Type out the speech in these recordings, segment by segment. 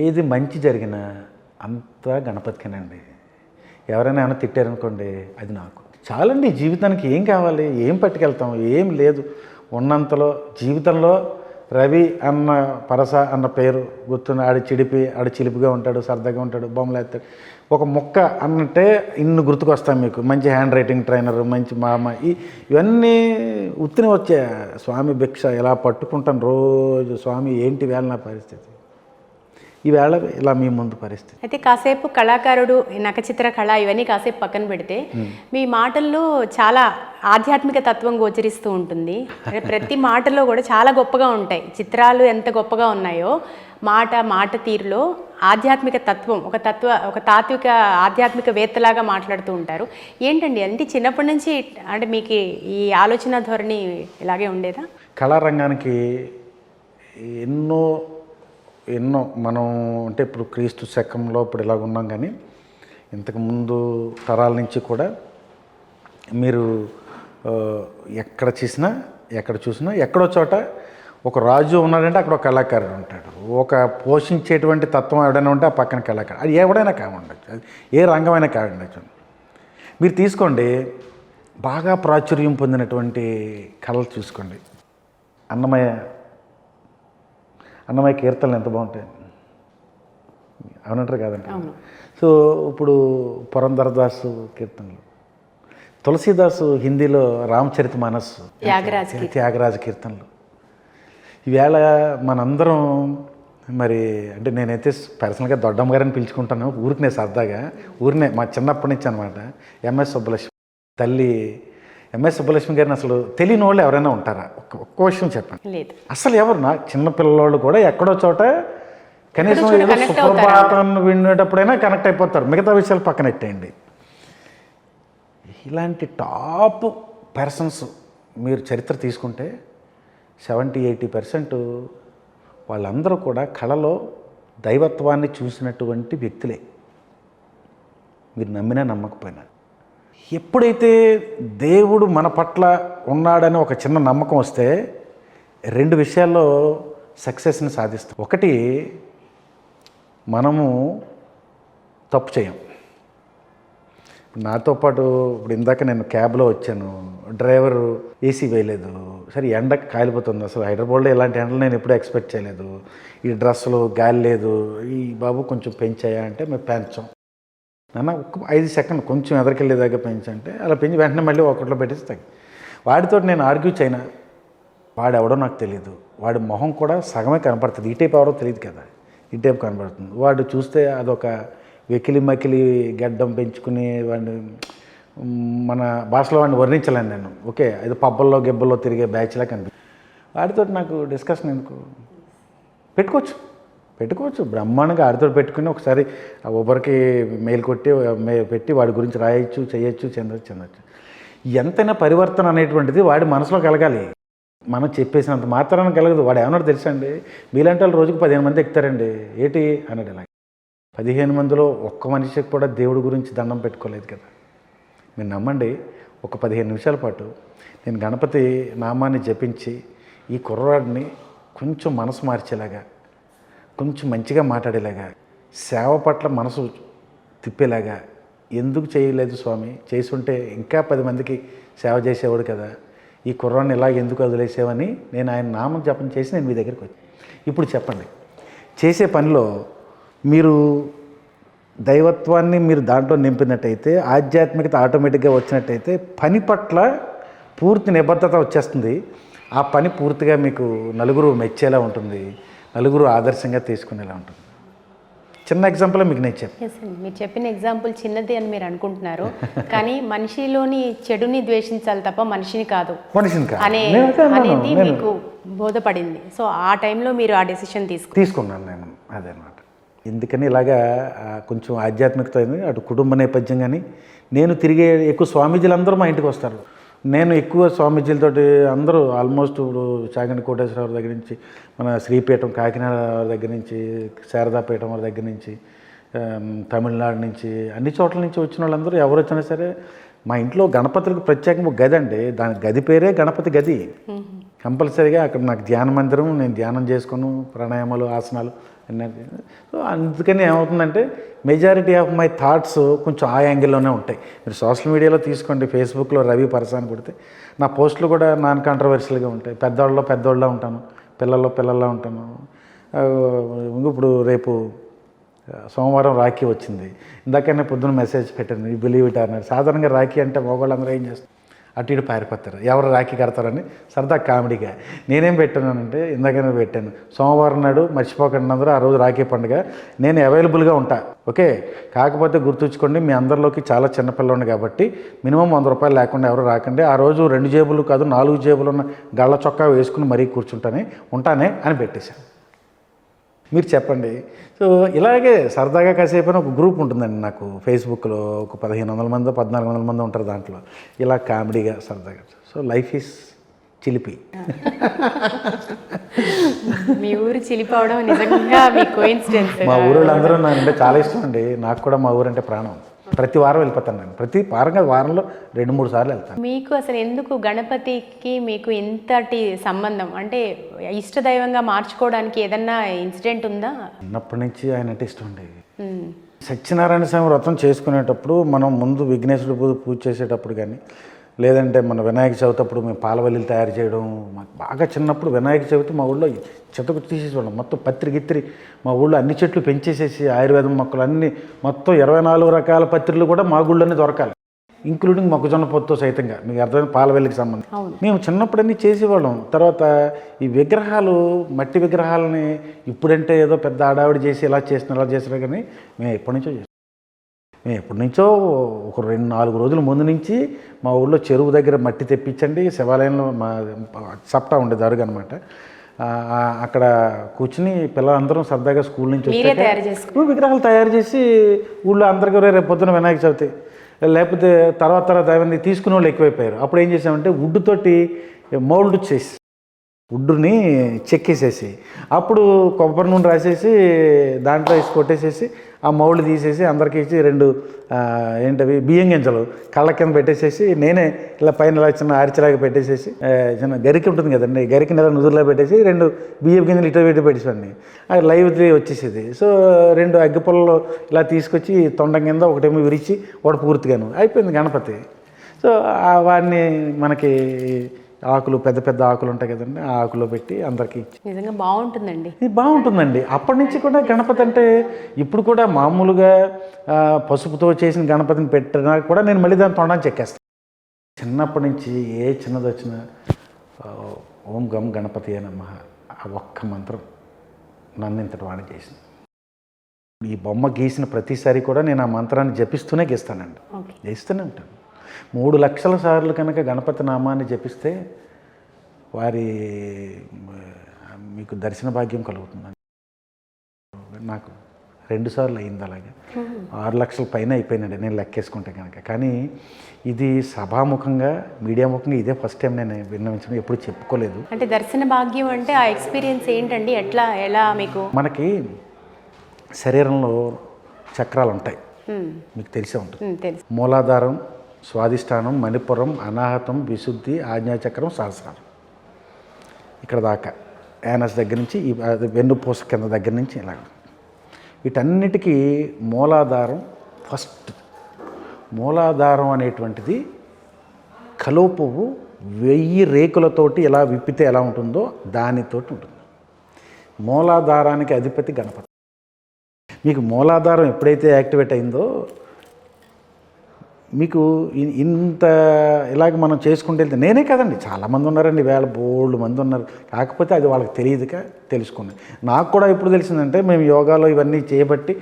ఏది మంచి జరిగినా అంతా గణపతికేనండి. ఎవరైనా ఏమైనా తిట్టారనుకోండి, అది నాకు చాలండి. జీవితానికి ఏం కావాలి, ఏం పట్టుకెళ్తాం, ఏం లేదు. ఉన్నంతలో జీవితంలో రవి అన్న పరస అన్న పేరు గుర్తున్న ఆడు చిలిపిగా ఉంటాడు, సరదాగా ఉంటాడు, బొమ్మలు వేస్తాడు. ఒక మొక్క అన్నంటే ఇన్ని గుర్తుకొస్తాం మీకు. మంచి హ్యాండ్ రైటింగ్ ట్రైనర్, మంచి మామ, ఇవన్నీ ఉత్తిని వచ్చే స్వామి భిక్ష ఇలా పట్టుకుంటాను రోజు. స్వామి ఏంటి వేళ నా పరిస్థితి, ఈవేళ ఇలా మీ ముందు పరిస్థితి. అయితే కాసేపు కళాకారుడు, నఖచిత్ర కళ ఇవన్నీ కాసేపు పక్కన పెడితే మీ మాటల్లో చాలా ఆధ్యాత్మిక తత్వం గోచరిస్తూ ఉంటుంది. ప్రతి మాటలో కూడా చాలా గొప్పగా ఉంటాయి. చిత్రాలు ఎంత గొప్పగా ఉన్నాయో మాట తీరులో ఆధ్యాత్మిక తత్వం, ఒక తాత్విక ఆధ్యాత్మిక వేత్తలాగా మాట్లాడుతూ ఉంటారు. ఏంటండి అంటే చిన్నప్పటి నుంచి అంటే మీకు ఈ ఆలోచన ధోరణి ఇలాగే ఉండేదా? కళారంగానికి ఎన్నో మనం అంటే ఇప్పుడు క్రీస్తు శకంలో ఇప్పుడు ఇలాగ ఉన్నాం, కానీ ఇంతకుముందు తరాల నుంచి కూడా మీరు ఎక్కడ చూసినా ఎక్కడో చోట ఒక రాజు ఉన్నాడంటే అక్కడ ఒక కళాకారుడు ఉంటాడు. ఒక పోషించేటువంటి తత్వం ఎవడైనా ఉంటే ఆ పక్కన కళాకారుడు. అది ఎవడైనా కావండొచ్చు, అది ఏ రంగమైనా కావండొచ్చు. మీరు తీసుకోండి, బాగా ప్రాచుర్యం పొందినటువంటి కళలు చూసుకోండి. అన్నమయ్య కీర్తనలు ఎంత బాగుంటాయి, అవునంటారు కాదండి. సో ఇప్పుడు పురంధరదాసు కీర్తనలు, తులసీదాసు హిందీలో రామచరితమానస్, త్యాగరాజ కీర్తనలు. ఈవేళ మనందరం మరి అంటే నేనైతే పర్సనల్గా దొడ్డమ్మ గారని పిలుచుకుంటాను, ఊరికినే సరదాగా, మా చిన్నప్పటి నుంచి అనమాట. ఎంఎస్ సుబ్బలక్ష్మి తల్లి, ఎంఎస్ సుబ్బలక్ష్మి గారిని అసలు తెలియని వాళ్ళు ఎవరైనా ఉంటారా? ఒక్క విషయం చెప్పండి. అసలు ఎవరు, నా చిన్నపిల్లలు కూడా ఎక్కడో చోట కనీసం ఏదో సుప్రభాతం వినేటప్పుడైనా కనెక్ట్ అయిపోతారు. మిగతా విషయాలు పక్కన పెట్టేయండి. ఇలాంటి టాప్ పర్సన్స్ మీరు చరిత్ర తీసుకుంటే 70-80% వాళ్ళందరూ కూడా కళలో దైవత్వాన్ని చూసినటువంటి వ్యక్తులే, మీరు నమ్మినా నమ్మకపోయినా. ఎప్పుడైతే దేవుడు మన పట్ల ఉన్నాడని ఒక చిన్న నమ్మకం వస్తే 2 విషయాల్లో సక్సెస్ని సాధిస్తాం. ఒకటి, మనము తప్పు చేయం. నాతో పాటు ఇప్పుడు ఇందాక నేను క్యాబ్లో వచ్చాను, డ్రైవర్ ఏసీ వేయలేదు, సరే ఎండకు కాలిపోతుంది. అసలు హైదరాబాద్లో ఇలాంటి ఎండలు నేను ఎప్పుడూ ఎక్స్పెక్ట్ చేయలేదు. ఈ డ్రెస్సులు గాలి లేదు, ఈ బాబు కొంచెం పెంచాయా అంటే మేము పెంచాం. నాన్న ఒక్క 5 సెకండ్ కొంచెం ఎదరికెళ్ళేదాకా పెంచంటే అలా పెంచి వెంటనే మళ్ళీ ఒకటిలో పెట్టేసి తగ్గి. వాడితో నేను ఆర్గ్యూ చేయనా, వాడు ఎవడో నాకు తెలియదు. వాడి మొహం కూడా సగమే కనపడుతుంది, ఈ టైప్ ఎవరో తెలియదు కదా, ఈ టైప్ కనపడుతుంది. వాడు చూస్తే అదొక వెకిలి గడ్డం పెంచుకుని వాడిని మన భాషలో వాడిని వర్ణించలేను నేను. ఓకే, అది పబ్బల్లో గెబ్బల్లో తిరిగే బ్యాచ్లా కనిపిస్తుంది. వాడితో నాకు డిస్కషన్ ఎందుకు, పెట్టుకోవచ్చు బ్రహ్మాండంగా. ఆడితో పెట్టుకుని ఒకసారి ఆ ఊబర్కి మెయిల్ పెట్టి వాడి గురించి రాయొచ్చు, చేయొచ్చు, చెందొచ్చు. ఎంతైనా పరివర్తన అనేటువంటిది వాడి మనసులో కలగాలి. మనం చెప్పేసినంత మాత్రాన కలగదు. వాడు ఏమన్నాడు తెలుసా అండి, మీలాంటి వాళ్ళు రోజుకు 15 మంది ఎక్కుతారండి ఏంటి అన్నాడు. ఇలా 15 మందిలో ఒక్క మనిషికి కూడా దేవుడి గురించి దండం పెట్టుకోలేదు కదా. మీరు నమ్మండి, ఒక 15 నిమిషాల పాటు నేను గణపతి నామాన్ని జపించి ఈ కుర్రవాడిని కొంచెం మనసు మార్చేలాగా, కొంచెం మంచిగా మాట్లాడేలాగా, సేవ పట్ల మనసు తిప్పేలాగా, ఎందుకు చేయలేదు స్వామి, చేసుంటే ఇంకా 10 మందికి సేవ చేసేవాడు కదా, ఈ కుర్రాన్ని ఇలాగ ఎందుకు వదిలేసేవని నేను ఆయన నామం జపం చేసి నేను మీ దగ్గరికి వచ్చాను. ఇప్పుడు చెప్పండి, చేసే పనిలో మీరు దైవత్వాన్ని మీరు దాంట్లో నింపినట్టయితే, ఆధ్యాత్మికత ఆటోమేటిక్గా వచ్చినట్టయితే పని పట్ల పూర్తి నిబద్ధత వచ్చేస్తుంది. ఆ పని పూర్తిగా మీకు నలుగురు మెచ్చేలా ఉంటుంది, నలుగురు ఆదర్శంగా తీసుకునేలా ఉంటుంది. చిన్న ఎగ్జాంపుల్ మీకు నేను చెప్పాను. మీరు చెప్పిన ఎగ్జాంపుల్ చిన్నది అని మీరు అనుకుంటున్నారు, కానీ మనిషిలోని చెడుని ద్వేషించాలి తప్ప మనిషిని కాదు అనేది మీకు బోధపడింది. సో ఆ టైంలో మీరు ఆ డెసిషన్ తీసుకున్నాను నేను. అదనమాట. ఎందుకని ఇలాగా కొంచెం ఆధ్యాత్మికత అయింది, అటు కుటుంబ నేపథ్యం. కానీ నేను తిరిగే ఎక్కువ స్వామీజీలు అందరూ మా ఇంటికి వస్తారు. నేను ఎక్కువ స్వామీజీలతోటి అందరూ ఆల్మోస్ట్ ఇప్పుడు చాగంటి కోటేశ్వరరావు దగ్గర నుంచి, మన శ్రీపీఠం కాకినాడ దగ్గర నుంచి, శారదాపీఠం వారి దగ్గర నుంచి, తమిళనాడు నుంచి, అన్ని చోట్ల నుంచి వచ్చిన వాళ్ళందరూ ఎవరు వచ్చినా సరే మా ఇంట్లో గణపతులకు ప్రత్యేకంగా ఒక గది అండి. దాని గది పేరే గణపతి గది. కంపల్సరీగా అక్కడ నాకు ధ్యాన మందిరం, నేను ధ్యానం చేసుకుని ప్రాణాయామాలు, ఆసనాలు అన్నీ. సో అందుకని ఏమవుతుందంటే మెజారిటీ ఆఫ్ మై థాట్స్ కొంచెం ఆ యాంగిల్లోనే ఉంటాయి. మీరు సోషల్ మీడియాలో తీసుకోండి, ఫేస్బుక్లో రవి పరసాన్ కొడితే నా పోస్టులు కూడా నాన్ కాంట్రవర్షియల్గా ఉంటాయి. పెద్దోళ్ళ ఉంటాను, పిల్లల్లో ఉంటాను. ఇప్పుడు రేపు సోమవారం రాఖీ వచ్చింది. ఇందాకనే పొద్దున్న మెసేజ్ పెట్టాను, ఈ బిలీవ్ ఇట్ అన్నారు. సాధారణంగా రాఖీ అంటే మగవాళ్ళందరూ ఏం చేస్తారు, అటు ఇటు పారిపోతారు, ఎవరు రాఖీ కడతారని సరదా కామెడీగా. నేనేం పెట్టానంటే ఇందాకనే పెట్టాను, సోమవారం నాడు మర్చిపోకండి అందరూ, ఆ రోజు రాఖీ పండుగ, నేను అవైలబుల్గా ఉంటా, ఓకే. కాకపోతే గుర్తుంచుకోండి, మీ అందరిలోకి చాలా చిన్నపిల్లలు కాబట్టి మినిమం 100 రూపాయలు లేకుండా ఎవరు రాకండి. ఆ రోజు 2 జేబులు కాదు 4 జేబులు ఉన్న గళ్ళ చొక్కా వేసుకుని మరీ ఉంటానే అని పెట్టేశాను. మీరు చెప్పండి. సో ఇలాగే సరదాగా కాసేపు ఒక గ్రూప్ ఉంటుందండి నాకు ఫేస్బుక్లో, ఒక 1500 మందో 1400 మంది ఉంటారు దాంట్లో, ఇలా కామెడీగా సరదాగా. సో లైఫ్ ఈజ్ చిలిపి. మీ ఊరు చిలిపవడం నిజంగా మీ కోయిన్సిడెన్స్. మా ఊళ్ళందరూ అంటే చాలా ఇష్టం అండి. నాకు కూడా మా ఊరంటే ప్రాణం. ప్రతి వారం వెళ్ళిపోతాను నేను, ప్రతి వారంలో 2-3 సార్లు వెళ్తాను. మీకు అసలు ఎందుకు గణపతికి మీకు ఇంతటి సంబంధం, అంటే ఇష్టదైవంగా మార్చుకోవడానికి ఏదన్నా ఇన్సిడెంట్ ఉందా? చిన్నప్పటి నుంచి ఆయన అంటే ఇష్టం అండి. సత్యనారాయణ స్వామి వ్రతం చేసుకునేటప్పుడు మనం ముందు విఘ్నేశ్వరుడు పూజ చేసేటప్పుడు కానీ, లేదంటే మన వినాయక చవితి అప్పుడు మేము పాలవల్లిలు తయారు చేయడం, మాకు బాగా చిన్నప్పుడు వినాయక చవితి మా ఊళ్ళో చెత్తకు తీసేసేవాళ్ళం. మొత్తం పత్రి మా ఊళ్ళో అన్ని చెట్లు పెంచేసేసి ఆయుర్వేదం మొక్కలు అన్నీ మొత్తం 24 రకాల పత్రులు కూడా మా ఊళ్ళోనే దొరకాలి, ఇంక్లూడింగ్ మొక్కజొన్న పొత్తు సైతంగా. మీకు అర్థమైన పాలవెల్లికి సంబంధించి మేము చిన్నప్పుడు అన్నీ చేసేవాళ్ళం. తర్వాత ఈ విగ్రహాలు, మట్టి విగ్రహాలని ఇప్పుడంటే ఏదో పెద్ద ఆడావిడి చేసి ఇలా చేసినా కానీ మేము ఎప్పటి నుంచో ఒక 2-4 రోజుల ముందు నుంచి మా ఊళ్ళో చెరువు దగ్గర మట్టి తెప్పించండి, శివాలయంలో మా సప్తా ఉండేది అరుగు అనమాట, అక్కడ కూర్చుని పిల్లలందరం సరదాగా స్కూల్ నుంచి వచ్చి విగ్రహాలు తయారు చేసి ఊళ్ళో అందరికీ రేపు పొద్దున వినాయక చవితి, లేకపోతే తర్వాత అవన్నీ తీసుకునే వాళ్ళు ఎక్కువైపోయారు. అప్పుడు ఏం చేసామంటే వుడ్డుతోటి మౌల్డ్ చేసి, వుడ్డుని చెక్కేసేసి, అప్పుడు కొబ్బరి నూనె రాసేసి దాంట్లో వేసి కొట్టేసేసి ఆ మౌళ్ళు తీసేసి అందరికీ ఇచ్చి 2 ఏంటవి బియ్యం గింజలు కళ్ళ కింద పెట్టేసేసి, నేనే ఇలా పైన ఇలా చిన్న ఆరిచిలాగా పెట్టేసేసి, చిన్న గరికి ఉంటుంది కదండి, గరికి ఇలా నుదురులో పెట్టేసి 2 బియ్యం గింజలు ఇటు పెట్టేసాన్ని, అది లైవ్ వచ్చేసేది. సో 2 అగ్గి పొలలో ఇలా తీసుకొచ్చి తొండం కింద ఒకటేమో విరిచి ఒకటి పూర్తిగాను అయిపోయింది గణపతి. సో వాడిని మనకి ఆకులు, పెద్ద ఆకులు ఉంటాయి కదండి, ఆ ఆకులో పెట్టి అందరికీ ఇచ్చి నిజంగా బాగుంటుందండి. ఇది బాగుంటుందండి. అప్పటి నుంచి కూడా గణపతి అంటే ఇప్పుడు కూడా మామూలుగా పసుపుతో చేసిన గణపతిని పెట్టినా కూడా నేను మళ్ళీ దాన్ని తొండానికి చెక్కేస్తాను. చిన్నప్పటి నుంచి ఏ చిన్నది వచ్చినా ఓం గం గణపతి నమః ఆ ఒక్క మంత్రం నన్ను ఇంతటి వాడిని చేసింది. ఈ బొమ్మ గీసిన ప్రతిసారి కూడా నేను ఆ మంత్రాన్ని జపిస్తూనే గీస్తానండి, చేస్తూనే ఉంటాను. 3 లక్షల సార్లు కనుక గణపతి నామాన్ని జపిస్తే మీకు దర్శన భాగ్యం కలుగుతుందండి. నాకు 2 సార్లు అయింది అలాగే, 6 లక్షల పైన అయిపోయినాడు నేను లెక్కేసుకుంటే కనుక. కానీ ఇది సభాముఖంగా, మీడియా ముఖంగా ఇదే ఫస్ట్ టైం నేను విన్నవించడం, ఎప్పుడు చెప్పుకోలేదు. అంటే దర్శన భాగ్యం అంటే ఆ ఎక్స్పీరియన్స్ ఏంటండి, ఎలా మీకు? మనకి శరీరంలో చక్రాలు ఉంటాయి, మీకు తెలిసే ఉంటుంది. మూలాధారం, స్వాధిష్టానం, మణిపురం, అనాహతం, విశుద్ధి, ఆజ్ఞాచక్రం, సహస్రారం, ఇక్కడ దాకా యానస్ దగ్గర నుంచి ఈ వెన్నుపూస కింద దగ్గర నుంచి ఇలా. వీటన్నిటికీ మూలాధారం ఫస్ట్. మూలాధారం అనేటువంటిది కలువ పువ్వు 1000 రేకులతోటి ఎలా విప్పితే ఎలా ఉంటుందో దానితోటి ఉంటుంది. మూలాధారానికి అధిపతి గణపతి. మీకు మూలాధారం ఎప్పుడైతే యాక్టివేట్ అయిందో మీకు ఇంత ఇలాగ మనం చేసుకుంటూ వెళ్తే, నేనే కదండి చాలామంది ఉన్నారండి, బోల్డ్ మంది ఉన్నారు. కాకపోతే అది వాళ్ళకి తెలియదుగా తెలుసుకున్నాను. నాకు కూడా ఎప్పుడు తెలిసిందంటే మేము యోగాలో ఇవన్నీ చేయబట్టి,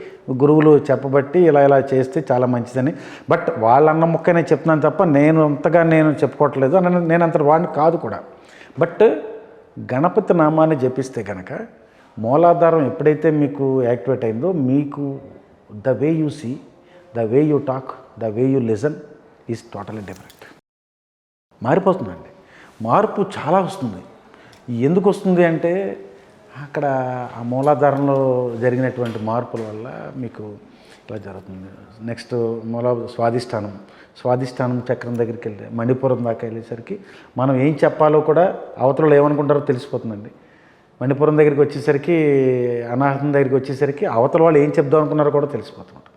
గురువులు చెప్పబట్టి ఇలా చేస్తే చాలా మంచిదని. బట్ వాళ్ళన్న ముక్కనే చెప్తున్నాను తప్ప నేను అంతగా నేను చెప్పుకోవట్లేదు, నేను అంత వాడిని కాదు కూడా. బట్ గణపతి నామాన్ని జపిస్తే కనుక మూలాధారం ఎప్పుడైతే మీకు యాక్టివేట్ అయిందో, మీకు the way you see, the way you talk, the way you listen is totally different. మారిపోతుందండి, మార్పు చాలా వస్తుంది. ఎందుకు వస్తుంది అంటే అక్కడ ఆ మూలాధారంలో జరిగినటువంటి మార్పుల వల్ల మీకు అలా జరుగుతుంది. నెక్స్ట్ మూల స్వాధిష్టానం చక్రం దగ్గరికి వెళ్తే మణిపురం దాకా వెళ్ళేసరికి మనం ఏం చెప్పాలో కూడా అవతలలో ఏమనుకుంటారో తెలిసిపోతుందండి. మణిపురం దగ్గరికి వచ్చేసరికి అనాహతం దగ్గరికి వచ్చేసరికి అవతల వాళ్ళు ఏం చెప్దాం అనుకున్నారో కూడా తెలిసిపోతుంటారు.